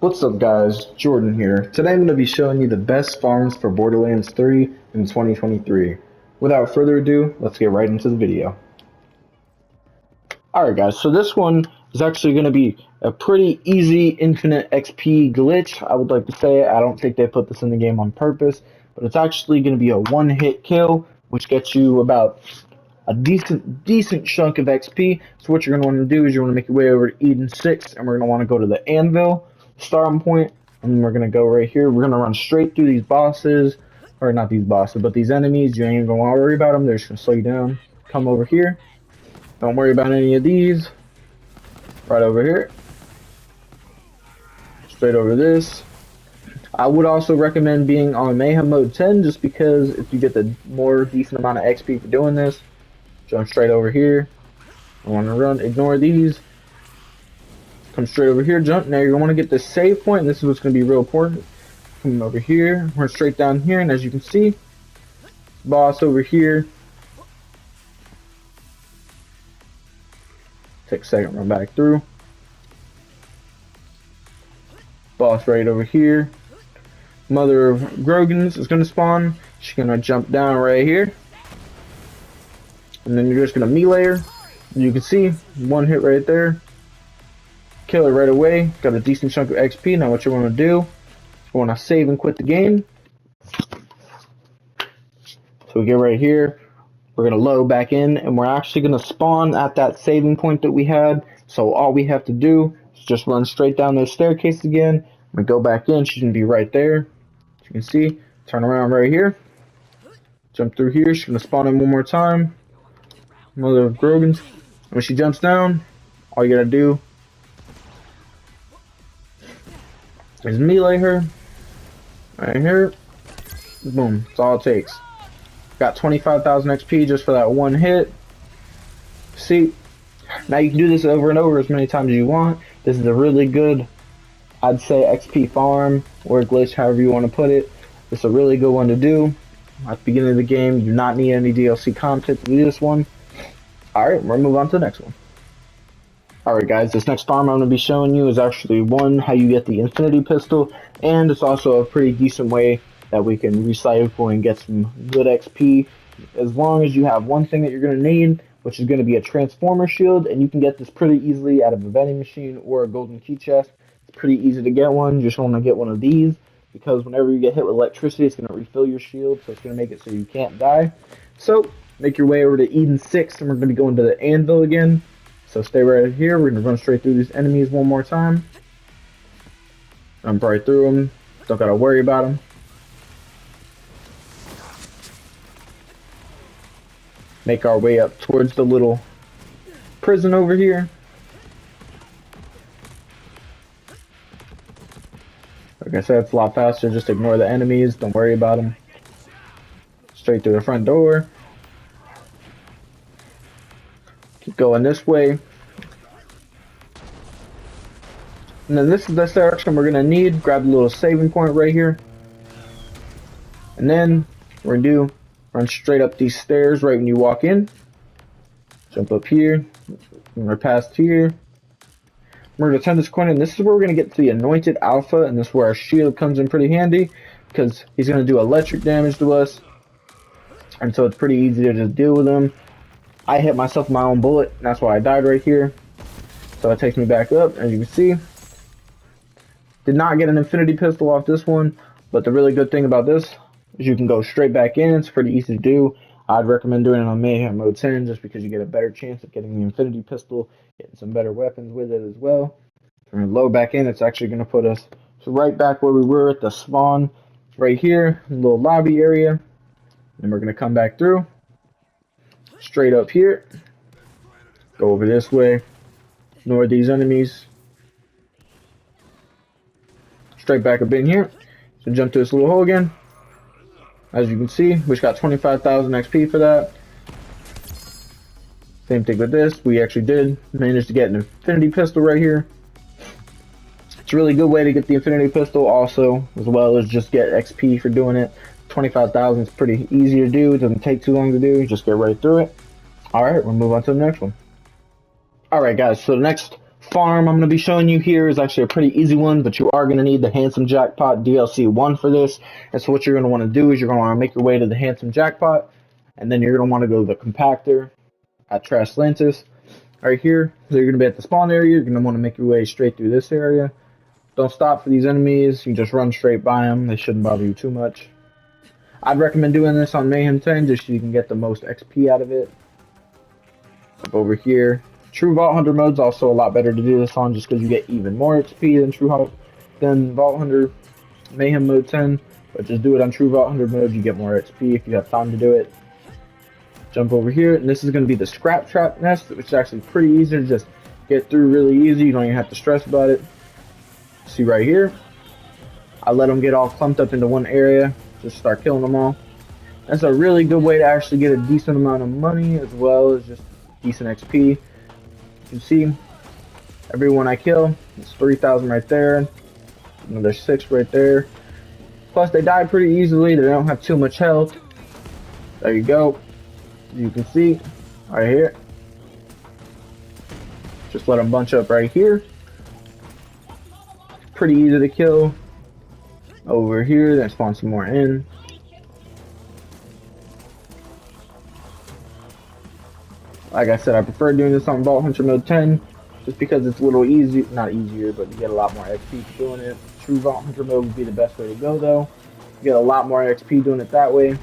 What's up guys, Jordan here. Today I'm going to be showing you the best farms for Borderlands 3 in 2023. Without further ado, let's get right into the video. Alright guys, so this one is actually going to be a pretty easy infinite XP glitch. I would like to say I don't think they put this in the game on purpose, but it's actually going to be a one-hit kill, which gets you about a decent chunk of XP. So what you're going to want to do is you want to make your way over to Eden 6, and we're going to want to go to the Anvil starting point, and we're going to go right here. We're going to run straight through these bosses, or not these bosses, but these enemies. You ain't even going to worry about them. They're just going to slow you down. Come over here. Don't worry about any of these. Right over here. Straight over this. I would also recommend being on Mayhem mode 10, just because if you get the more decent amount of XP for doing this. Jump straight over here. I want to run. Ignore these. Come straight over here, jump. Now you're going to want to get this save point, and this is what's going to be real important. Come over here, run straight down here, and as you can see, boss over here. Take a second, run back through. Boss right over here. Mother of Grogans is going to spawn. She's going to jump down right here. And then you're just going to melee her. You can see, one hit right there. Kill it right away. Got a decent chunk of XP. Now what you want to do, you want to save and quit the game. So we get right here. We're going to load back in, and we're actually going to spawn at that saving point that we had. So all we have to do is just run straight down those staircases again. We go back in. She's going to be right there. As you can see, turn around right here. Jump through here. She's going to spawn in one more time. Mother of Grogans. When she jumps down, all you got to do is melee her. Right here. Boom. That's all it takes. Got 25,000 XP just for that one hit. See? Now you can do this over and over as many times as you want. This is a really good, I'd say, XP farm or glitch, however you want to put it. It's a really good one to do at the beginning of the game. You do not need any DLC content to do this one. Alright, we're going to move on to the next one. Alright guys, this next farm I'm going to be showing you is actually how you get the Infinity Pistol, and it's also a pretty decent way that we can recycle and get some good XP, as long as you have one thing that you're going to need, which is going to be a Transformer Shield, and you can get this pretty easily out of a vending machine or a golden key chest. It's pretty easy to get one. You just want to get one of these, because whenever you get hit with electricity, it's going to refill your shield, so it's going to make it so you can't die. So, make your way over to Eden 6, and we're going to go into the Anvil again. So stay right here. We're going to run straight through these enemies one more time. Jump right through them. Don't got to worry about them. Make our way up towards the little prison over here. Like I said, it's a lot faster. Just ignore the enemies. Don't worry about them. Straight through the front door. Keep going this way. And then this is the direction we're going to need. Grab the little saving point right here. And then we're going to run straight up these stairs right when you walk in. Jump up here. And we're past here. We're going to turn this corner, and this is where we're going to get to the Anointed Alpha, and this is where our shield comes in pretty handy, because he's going to do electric damage to us. And so it's pretty easy to just deal with him. I hit myself with my own bullet, and that's why I died right here. So it takes me back up, as you can see. Did not get an Infinity Pistol off this one, but the really good thing about this is you can go straight back in. It's pretty easy to do. I'd recommend doing it on Mayhem mode 10, just because you get a better chance of getting the Infinity Pistol, getting some better weapons with it as well. We're going to load back in. It's actually going to put us right back where we were at the spawn, right here, in the little lobby area. And we're going to come back through. Straight up here. Go over this way. Ignore these enemies. Straight back up in here. So jump to this little hole again. As you can see, we just got 25,000 XP for that. Same thing with this. We actually did manage to get an Infinity Pistol right here. It's a really good way to get the Infinity Pistol also, as well as just get XP for doing it. 25,000 is pretty easy to do. It doesn't take too long to do. You just get right through it. Alright, we'll move on to the next one. Alright guys, so the next farm I'm going to be showing you here is actually a pretty easy one, but you are going to need the Handsome Jackpot DLC 1 for this. And so what you're going to want to do is you're going to want to make your way to the Handsome Jackpot, and then you're going to want to go to the compactor at Trashlantis right here. So you're going to be at the spawn area. You're going to want to make your way straight through this area. Don't stop for these enemies. You just run straight by them. They shouldn't bother you too much. I'd recommend doing this on Mayhem 10 just so you can get the most XP out of it. Up over here. True Vault Hunter mode's also a lot better to do this on just because you get even more XP than Vault Hunter Mayhem mode 10. But just do it on True Vault Hunter mode, you get more XP if you have time to do it. Jump over here, and this is going to be the Scraptrap nest, which is actually pretty easy to just get through really easy. You don't even have to stress about it. See right here, I let them get all clumped up into one area, just start killing them all. That's a really good way to actually get a decent amount of money as well as just decent XP. You can see everyone I kill, it's 3,000 right there, another 6 right there. Plus they die pretty easily, they don't have too much health. There you go. You can see right here. Just let them bunch up right here. Pretty easy to kill. Over here, then spawn some more in. Like I said, I prefer doing this on Vault Hunter mode 10 just because it's a little easy, not easier, but you get a lot more XP for doing it. True Vault Hunter mode would be the best way to go though. You get a lot more XP doing it that way.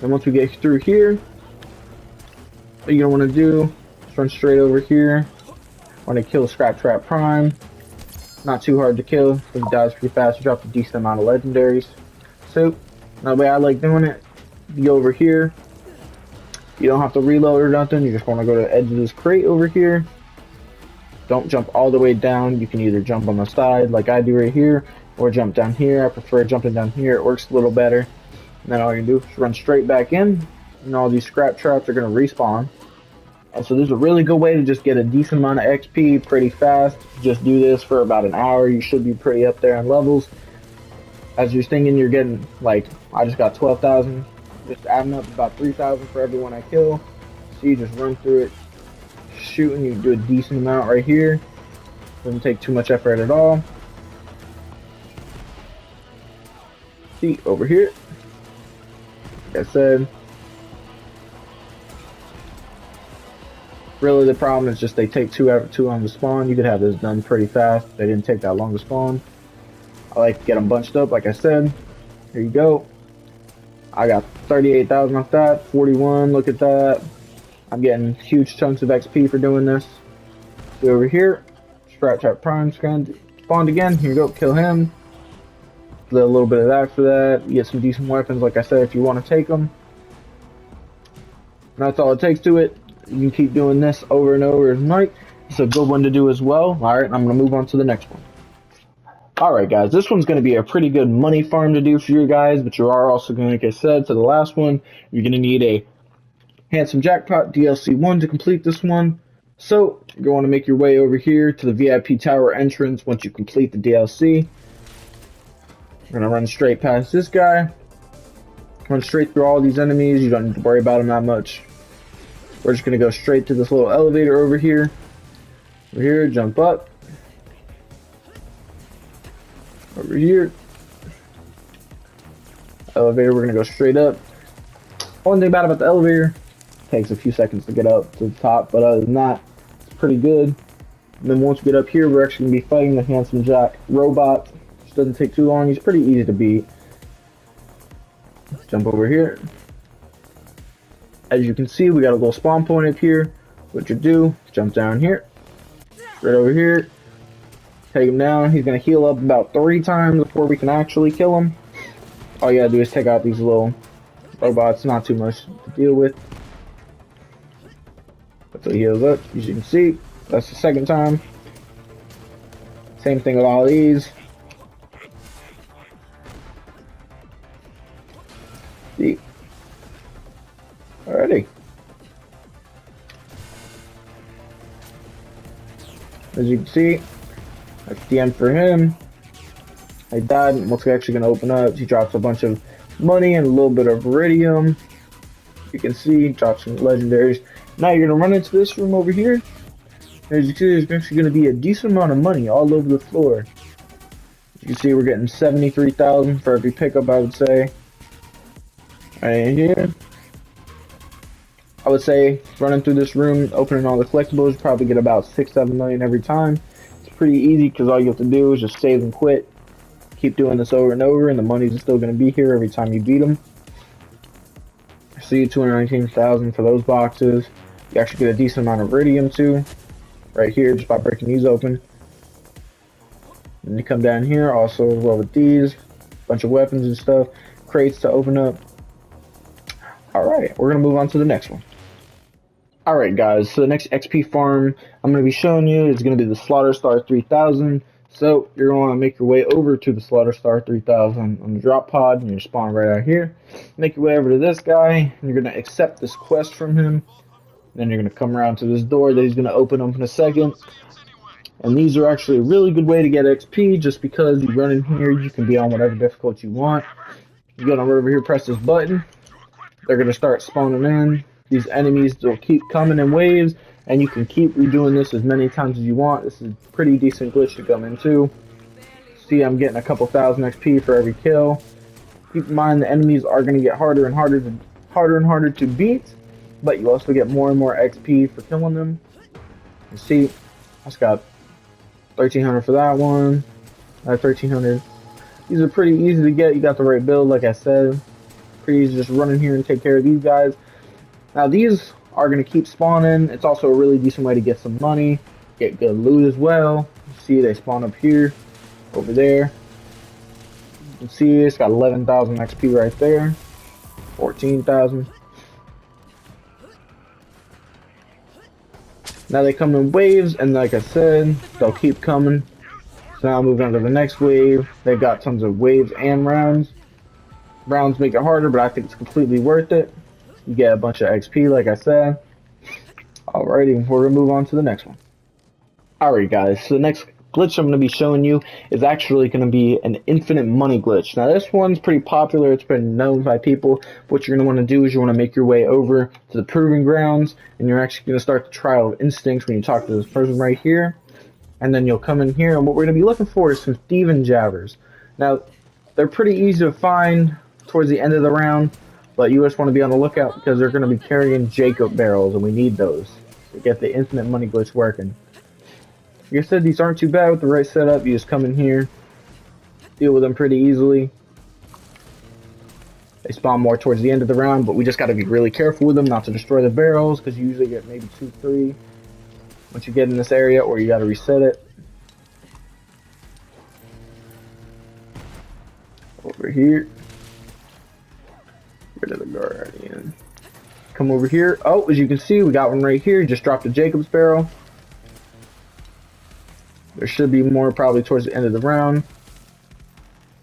And once we get through here, what you're gonna want to do is run straight over here. Want to kill Scraptrap Prime. Not too hard to kill. He dies pretty fast. You drop a decent amount of legendaries. So, the way I like doing it, you go over here. You don't have to reload or nothing. You just want to go to the edge of this crate over here. Don't jump all the way down. You can either jump on the side like I do right here, or jump down here. I prefer jumping down here. It works a little better. And then all you can do is run straight back in, and all these scrap traps are going to respawn. And so this is a really good way to just get a decent amount of XP pretty fast. Just do this for about an hour. You should be pretty up there on levels. As you're thinking, you're getting, like, I just got 12,000. Just adding up about 3,000 for everyone I kill. So you just run through it, shooting. You do a decent amount right here. Doesn't take too much effort at all. See, over here. Like I said, really the problem is just they take two on the spawn. You could have this done pretty fast. They didn't take that long to spawn. I like to get them bunched up, like I said. Here you go. I got 38,000 off that, 41, look at that. I'm getting huge chunks of XP for doing this. See over here, Scraptrap Prime spawned again. Here you go, kill him. A little bit of that for that. You get some decent weapons, like I said, if you want to take them. And that's all it takes to it. You can keep doing this over and over as night. It's a good one to do as well. Alright, I'm going to move on to the next one. Alright guys, this one's going to be a pretty good money farm to do for you guys, but you are also going to, like I said, to the last one, you're going to need a Handsome Jackpot DLC 1 to complete this one. So, you're going to make your way over here to the VIP Tower entrance once you complete the DLC. You're going to run straight past this guy. Run straight through all these enemies. You don't need to worry about them that much. We're just going to go straight to this little elevator over here. Over here, jump up. Over here. Elevator, we're going to go straight up. One thing bad about the elevator, it takes a few seconds to get up to the top, but other than that, it's pretty good. And then once we get up here, we're actually going to be fighting the Handsome Jack robot. Which doesn't take too long. He's pretty easy to beat. Jump over here. As you can see, we got a little spawn point up here. What you do, jump down here. Right over here. Take him down. He's going to heal up about 3 times before we can actually kill him. All you got to do is take out these little robots. Not too much to deal with. Until he heals up. As you can see, that's the 2nd time. Same thing with all these. See? Alrighty. As you can see, that's the end for him. I died. What's actually going to open up? He drops a bunch of money and a little bit of Eridium. You can see, he drops some legendaries. Now you're going to run into this room over here. As you see, there's actually going to be a decent amount of money all over the floor. You can see we're getting 73,000 for every pickup, I would say. Right here. I would say running through this room, opening all the collectibles, probably get about 6-7 million every time. It's pretty easy because all you have to do is just save and quit. Keep doing this over and over, and the money's still going to be here every time you beat them. See, 219,000 for those boxes. You actually get a decent amount of Eridium too, right here, just by breaking these open. And you come down here, also as well with these, bunch of weapons and stuff, crates to open up. Alright, we're going to move on to the next one. Alright guys, so the next XP farm I'm going to be showing you is going to be the Slaughterstar 3000. So you're going to want to make your way over to the Slaughterstar 3000 on the drop pod, and you spawn right out here. Make your way over to this guy, and you're going to accept this quest from him. Then you're going to come around to this door that he's going to open up in a second. And these are actually a really good way to get XP, just because you run in here, you can be on whatever difficulty you want. You go over here, press this button. They're going to start spawning in. These enemies will keep coming in waves, and you can keep redoing this as many times as you want. This is a pretty decent glitch to come into. See, I'm getting a couple thousand XP for every kill. Keep in mind the enemies are going to get harder and harder to beat, but you also get more and more XP for killing them. You see, I just got 1,300 for that one. 1,300. These are pretty easy to get. You got the right build, like I said. Pretty easy to just run in here and take care of these guys. Now these are going to keep spawning. It's also a really decent way to get some money, get good loot as well. You see they spawn up here, over there. You can see it's got 11,000 XP right there, 14,000. Now they come in waves, and like I said, they'll keep coming. So now moving on to the next wave. They've got tons of waves and rounds. Rounds make it harder, but I think it's completely worth it. You get a bunch of XP, like I said. Alrighty, we're gonna move on to the next one. Alright guys, so the next glitch I'm gonna be showing you is actually gonna be an infinite money glitch. Now this one's pretty popular, it's been known by people. What you're gonna wanna do is you wanna make your way over to the proving grounds, and you're actually gonna start the trial of instincts when you talk to this person right here. And then you'll come in here, and what we're gonna be looking for is some thieving jabbers. Now, they're pretty easy to find towards the end of the round, but you just want to be on the lookout because they're going to be carrying Jacob barrels, and we need those to get the infinite money glitch working. Like I said, these aren't too bad with the right setup. You just come in here, deal with them pretty easily. They spawn more towards the end of the round, but we just got to be really careful with them not to destroy the barrels, because you usually get maybe 2-3 once you get in this area, or you got to reset it. Over here. Rid of the guardian. Come over here. Oh, as you can see, we got one right here. Just dropped a Jacob's barrel. There should be more probably towards the end of the round.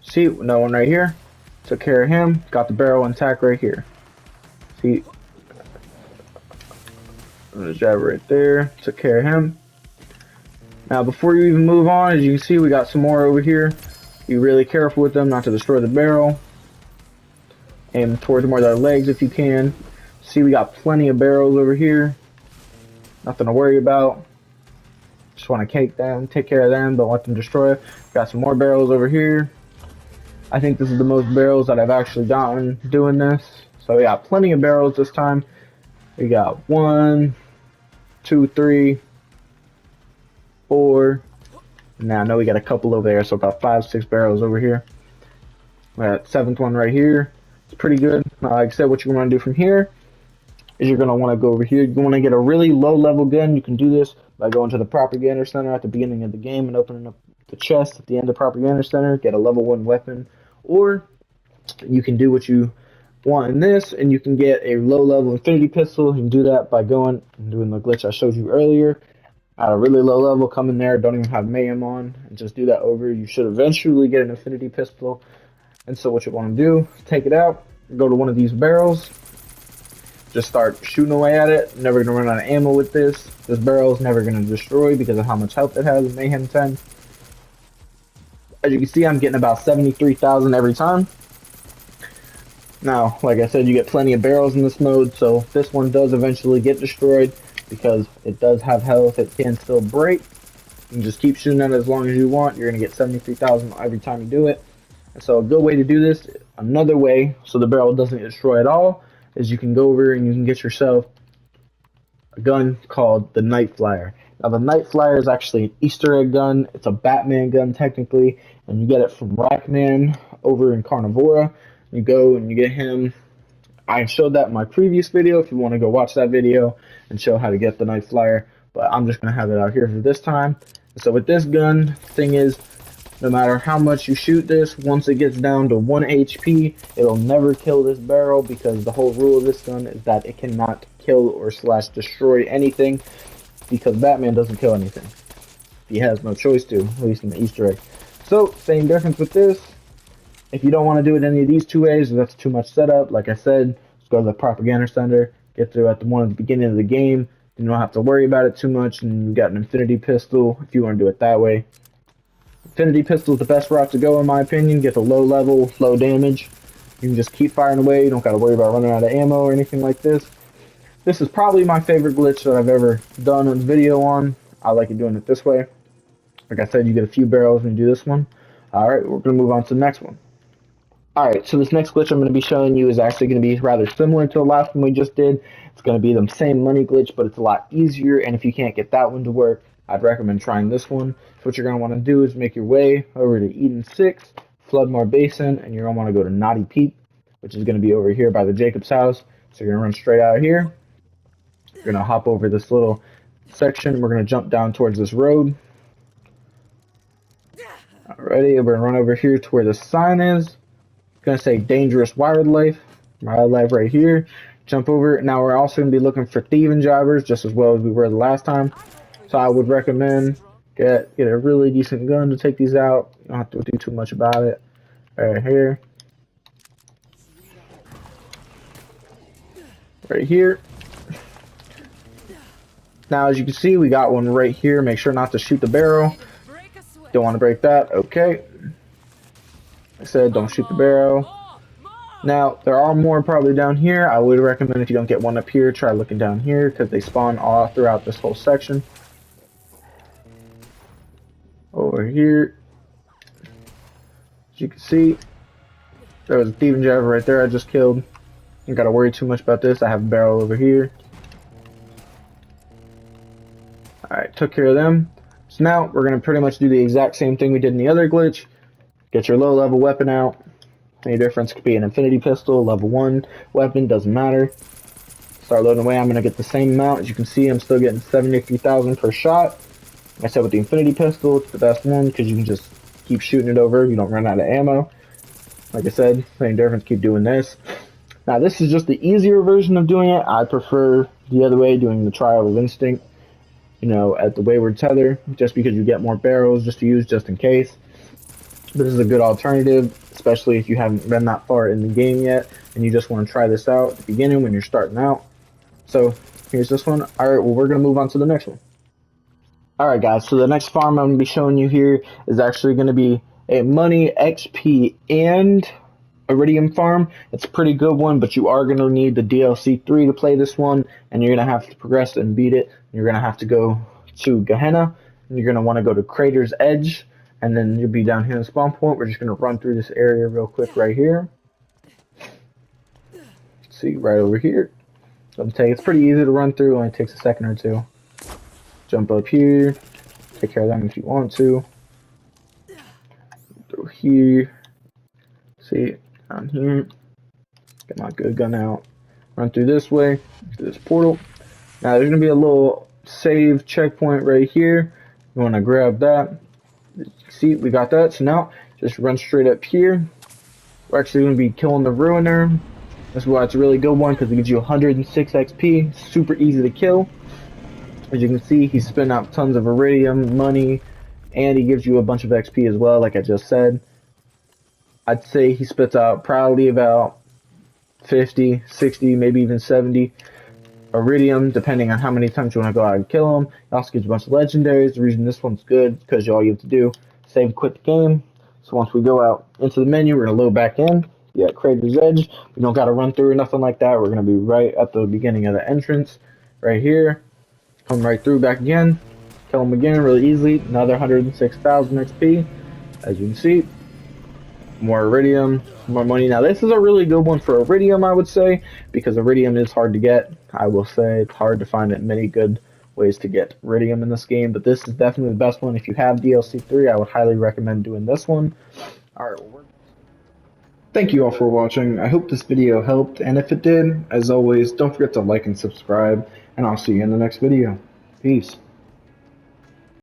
See, no one right here. Took care of him. Got the barrel intact right here. See, there's a jab right there. Took care of him. Now, before you even move on, as you can see, we got some more over here. Be really careful with them not to destroy the barrel. Aim towards more of their legs if you can. See, we got plenty of barrels over here. Nothing to worry about. Just want to take care of them, don't let them destroy it. Got some more barrels over here. I think this is the most barrels that I've actually gotten doing this. So we got plenty of barrels this time. We got 1, 2, 3, 4. Now I know we got a couple over there, so about 5, 6 barrels over here. We got 7th one right here. It's pretty good. Like I said, what you're going to do from here is you're going to want to go over here. You want to get a really low level gun. You can do this by going to the propaganda center at the beginning of the game and opening up the chest at the end of propaganda center. Get a level 1 weapon, or you can do what you want in this, and you can get a low level infinity pistol. You can do that by going and doing the glitch I showed you earlier. At a really low level, come in there, don't even have mayhem on, and just do that over. You should eventually get an infinity pistol. And so what you want to do, take it out, go to one of these barrels, just start shooting away at it. Never going to run out of ammo with this. This barrel is never going to destroy because of how much health it has in Mayhem 10. As you can see, I'm getting about 73,000 every time. Now, like I said, you get plenty of barrels in this mode, so if this one does eventually get destroyed, because it does have health. It can still break. You can just keep shooting at it as long as you want. You're going to get 73,000 every time you do it. And so a good way to do this, another way, so the barrel doesn't get destroyed at all, is you can go over and you can get yourself a gun called the Night Flyer. Now the Night Flyer is actually an Easter egg gun. It's a Batman gun technically, and you get it from Rackman over in Carnivora. You go and you get him. I showed that in my previous video if you want to go watch that video and show how to get the Night Flyer, but I'm just going to have it out here for this time. So with this gun, the thing is, no matter how much you shoot this, once it gets down to 1 HP, it'll never kill this barrel, because the whole rule of this gun is that it cannot kill or slash destroy anything, because Batman doesn't kill anything. He has no choice to, at least in the Easter egg. So, same difference with this. If you don't want to do it any of these two ways, that's too much setup. Like I said, just go to the Propaganda Center, get through at the one at the beginning of the game. You don't have to worry about it too much, and you got an Infinity Pistol if you want to do it that way. Infinity Pistol is the best route to go, in my opinion. Get the low level, low damage. You can just keep firing away. You don't got to worry about running out of ammo or anything like this. This is probably my favorite glitch that I've ever done a video on. I like it doing it this way. Like I said, you get a few barrels when you do this one. Alright, we're going to move on to the next one. Alright, so this next glitch I'm going to be showing you is actually going to be rather similar to the last one we just did. It's going to be the same money glitch, but it's a lot easier, and if you can't get that one to work, I'd recommend trying this one. So what you're going to want to do is make your way over to Eden 6, Floodmoor Basin, and you're going to want to go to Naughty Pete, which is going to be over here by the Jacob's house. So you're going to run straight out here. You're going to hop over this little section. We're going to jump down towards this road. Alrighty, we're going to run over here to where the sign is. It's going to say Dangerous Wildlife. Wildlife right here. Jump over. Now we're also going to be looking for thieving drivers, just as well as we were the last time. So I would recommend get a really decent gun to take these out. You don't have to do too much about it. Right here. Right here. Now as you can see, we got one right here. Make sure not to shoot the barrel. Don't want to break that. Okay. I said don't shoot the barrel. Now there are more probably down here. I would recommend if you don't get one up here, try looking down here, because they spawn all throughout this whole section. Over here, as you can see, there was a thieving driver right there I just killed. You gotta worry too much about this. I have a barrel over here. Alright, took care of them. So now we're gonna pretty much do the exact same thing we did in the other glitch. Get your low level weapon out. Any difference could be an Infinity Pistol, level 1 weapon, doesn't matter. Start loading away. I'm gonna get the same amount. As you can see, I'm still getting 73,000 per shot. Like I said, with the Infinity Pistol, it's the best one because you can just keep shooting it over. You don't run out of ammo. Like I said, same difference, keep doing this. Now this is just the easier version of doing it. I prefer the other way, doing the Trial of Instinct, you know, at the Wayward Tether, just because you get more barrels just to use just in case. This is a good alternative, especially if you haven't been that far in the game yet and you just want to try this out at the beginning when you're starting out. So here's this one. Alright, well we're going to move on to the next one. Alright guys, so the next farm I'm going to be showing you here is actually going to be a money, XP, and Eridium farm. It's a pretty good one, but you are going to need the DLC 3 to play this one, and you're going to have to progress and beat it. You're going to have to go to Gehenna, and you're going to want to go to Crater's Edge, and then you'll be down here in the spawn point. We're just going to run through this area real quick right here. See, right over here. So it's pretty easy to run through, only takes a second or two. Jump up here, take care of them if you want to. Through here. See, down here. Get my good gun out. Run through this way, through this portal. Now there's going to be a little save checkpoint right here. You want to grab that. See, we got that. So now, just run straight up here. We're actually going to be killing the Ruiner. That's why it's a really good one, because it gives you 106 XP. Super easy to kill. As you can see, he's spinning out tons of Eridium, money, and he gives you a bunch of XP as well, like I just said. I'd say he spits out probably about 50, 60, maybe even 70 Eridium, depending on how many times you want to go out and kill him. It also gives you a bunch of legendaries. The reason this one's good is because all you have to do is save and quit the game. So once we go out into the menu, we're going to load back in. Yeah, Crater's Edge. We don't got to run through or nothing like that. We're going to be right at the beginning of the entrance, right here. Come right through back again. Kill him again really easily. Another 106,000 XP. As you can see, more Eridium, more money. Now this is a really good one for Eridium, I would say, because Eridium is hard to get. I will say it's hard to find many good ways to get Eridium in this game, but this is definitely the best one. If you have DLC 3, I would highly recommend doing this one. Alright, thank you all for watching. I hope this video helped, and if it did, as always, don't forget to like and subscribe, and I'll see you in the next video. Peace.